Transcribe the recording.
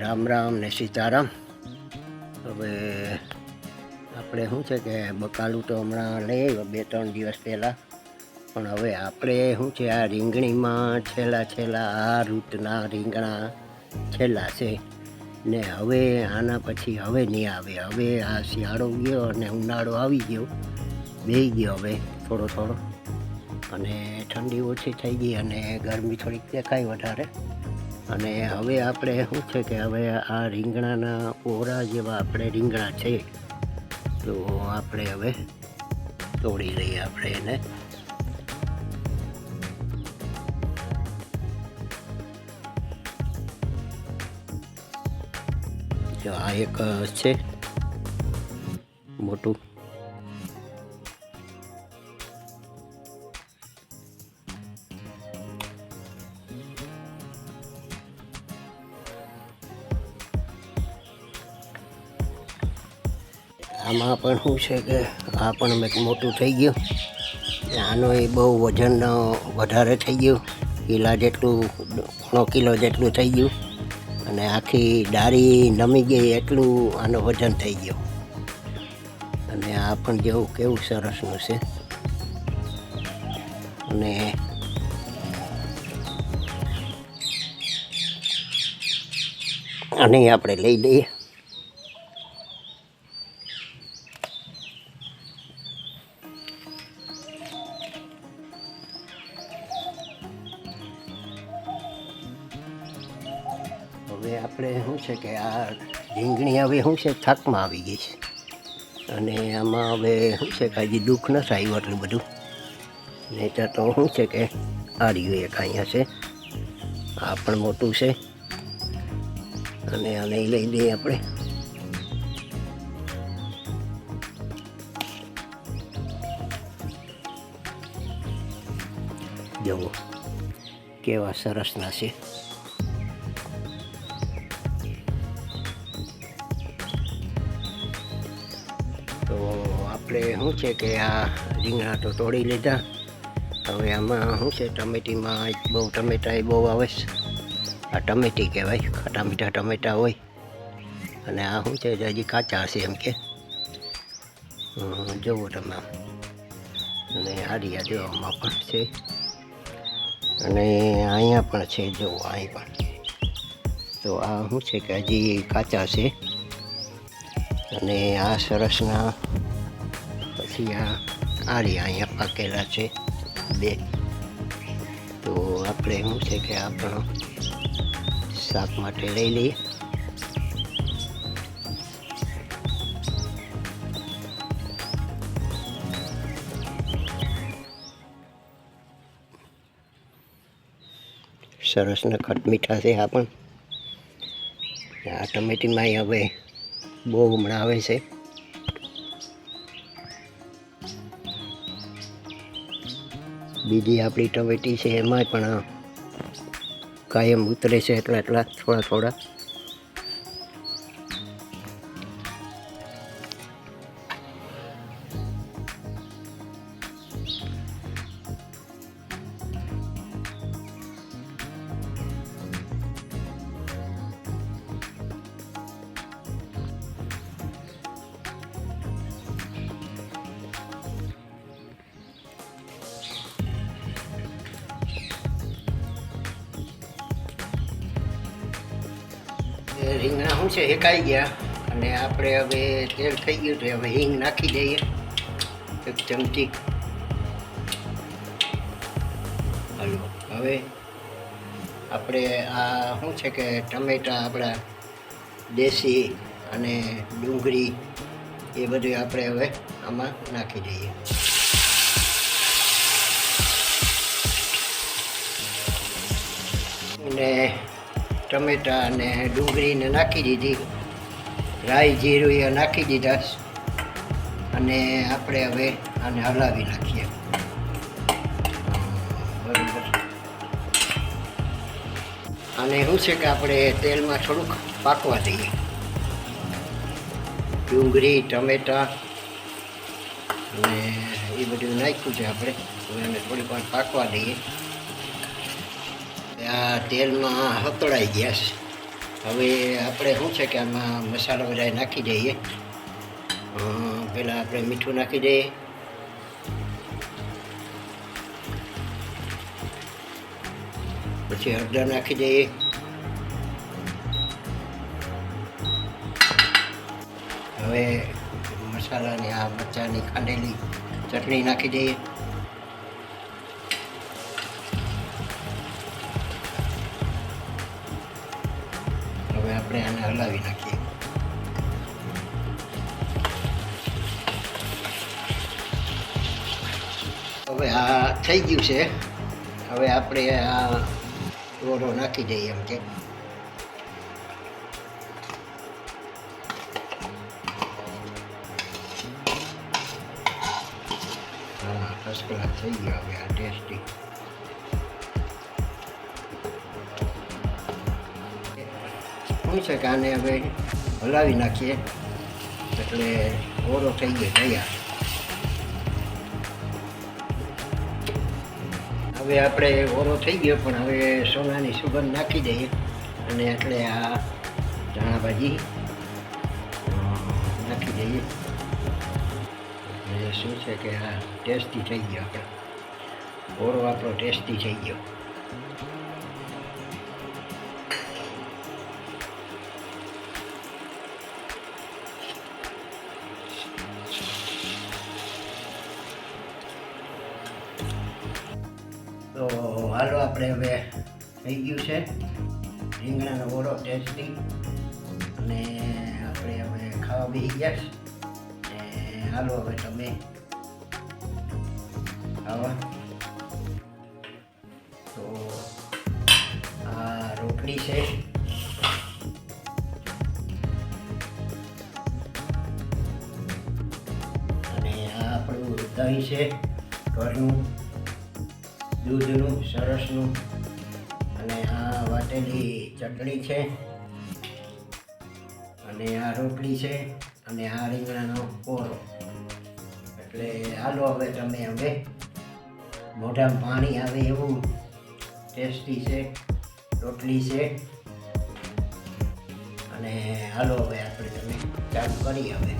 રામ રામ ને સીતારામ. હવે આપણે શું છે કે બકાલું તો હમણાં લઈ આવ્યો 2-3 દિવસ પહેલાં, પણ હવે આપણે શું છે આ રીંગણીમાં છેલ્લા આ રૂટના રીંગણા છેલ્લા છે ને હવે આના પછી હવે નહીં આવે. હવે આ શિયાળો ગયો અને ઉનાળો આવી ગયો, બેસી ગયો હવે થોડો અને ઠંડી ઓછી થઈ ગઈ અને ગરમી થોડીક દેખાય વધારે. અને હવે આપણે શું છે કે હવે આ રીંગણાના ઓરા જેવા આપણે રીંગણા છે તો આપણે હવે તોડી લઈએ આપણે એને. જો આ એક છે મોટું, આમાં પણ શું છે કે આ પણ એક મોટું થઈ ગયું. આનો એ બહુ વજન વધારે થઈ ગયું, કિલો જેટલું થઈ ગયું અને આખી ડાળી નમી ગઈ એટલું આનો વજન થઈ ગયું. અને આ પણ જેવું કેવું સરસનું છે. અને આને આપણે લઈ લઈએ. હવે આપણે શું છે કે આ રીંગણી હવે શું છે થાકમાં આવી ગઈ છે અને આમાં હવે શું છે કે હજી દુઃખ ન થાય એટલું બધું. નહીંતર તો શું છે કે આ રહ્યું એક અહીંયા છે, આ પણ મોટું છે અને આને લઈ લઈએ આપણે. જુઓ કેવા સરસના છે. તો આપણે શું છે કે આ રીંગણા તો તોડી લીધા. હવે આમાં શું છે ટમેટીમાં ટમેટા બહુ આવે છે. આ ટમેટી કહેવાય, ખાટા મીઠા ટમેટા હોય. અને આ શું છે હજી કાચા હશે એમ કે જુઓ તમે આમ. અને આડિયા જોવામાં પણ છે અને અહીંયા પણ છે, જુઓ અહીં પણ. તો આ શું છે કે હજી કાચા છે અને આ સરસના પછી આ રહ્યા અહીંયા પાકેલા છે 2. તો આપણે શું છે કે આ પણ શાક માટે લઈ લઈએ. સરસના ખટ મીઠા છે આ પણ. આ ટમેટીમાં હવે બહુ હમણાં આવે છે. બીજી આપણી ટમેટી છે એમાં પણ કાયમ ઉતરે છે એટલા થોડા. રીંગણા શું છે શેકાઈ ગયા અને આપણે હવે તેલ થઈ ગયું તો હવે હિંગ નાખી દઈએ 1 ચમચી. હલો, હવે આપણે આ શું છે કે ટમેટા આપણા દેશી અને ડુંગળી એ બધું આપણે હવે આમાં નાખી દઈએ. અને ટમેટા અને ડુંગળીને નાખી દીધી, રાઈ જીરું એ નાખી દીધા અને આપણે હવે આને હલાવી નાખીએ. બરાબર. અને શું છે કે આપણે તેલમાં થોડુંક પાકવા દઈએ. ડુંગળી ટમેટા અને એ બધું નાખ્યું છે આપણે. હવે એને થોડીક વાર પાકવા દઈએ. આ તેલમાં હતળાઈ ગયા છે હવે આપણે શું છે કે આમાં મસાલો બધા નાખી દઈએ. પહેલાં આપણે મીઠું નાખી દઈએ, પછી હળદર નાખી દઈએ, હવે મસાલાની આ મરચાંની ખાંડેલી ચટણી નાખી દઈએ. હવે આપણે આને હલાવી નાખીએ. હવે આ થઈ ગયું છે. હવે આપણે આ ઓરો નાખી દઈએ એમ કે. હા, ફર્સ્ટ ક્લાસ થઈ ગયો. હવે આ ટેસ્ટી શું છે કે આને હવે હલાવી નાખીએ એટલે ઓરો થઈ ગયો તૈયાર. હવે આપણે ઓરો થઈ ગયો, પણ હવે સોનાની સુગંધ નાખી દઈએ અને એટલે આ ધાણા ભાજી નાખી દઈએ. એટલે શું છે કે આ ટેસ્ટી થઈ ગયો. આપણે ઓરો આપણો ટેસ્ટી થઈ ગયો. તો હાલો આપણે હવે થઈ ગયું છે રીંગણાનો ઓળો ટેસ્ટી, અને આપણે હવે ખાવા બેસી ગયા છે. ને હાલો હવે તમે ખાવા. તો આ રોટલી છે, અને આ આપણું દહીં છે ઘરનું દૂધનું સરસનું, અને આ વાટેલી ચટણી છે, અને આ રોટલી છે, અને આ રીંગણાનો ઓળો. એટલે હાલો હવે તમે હવે મોઢામાં પાણી આવે એવું ટેસ્ટી છે રોટલી છે. અને હાલો હવે આપણે તમે ચાલુ કરી. હવે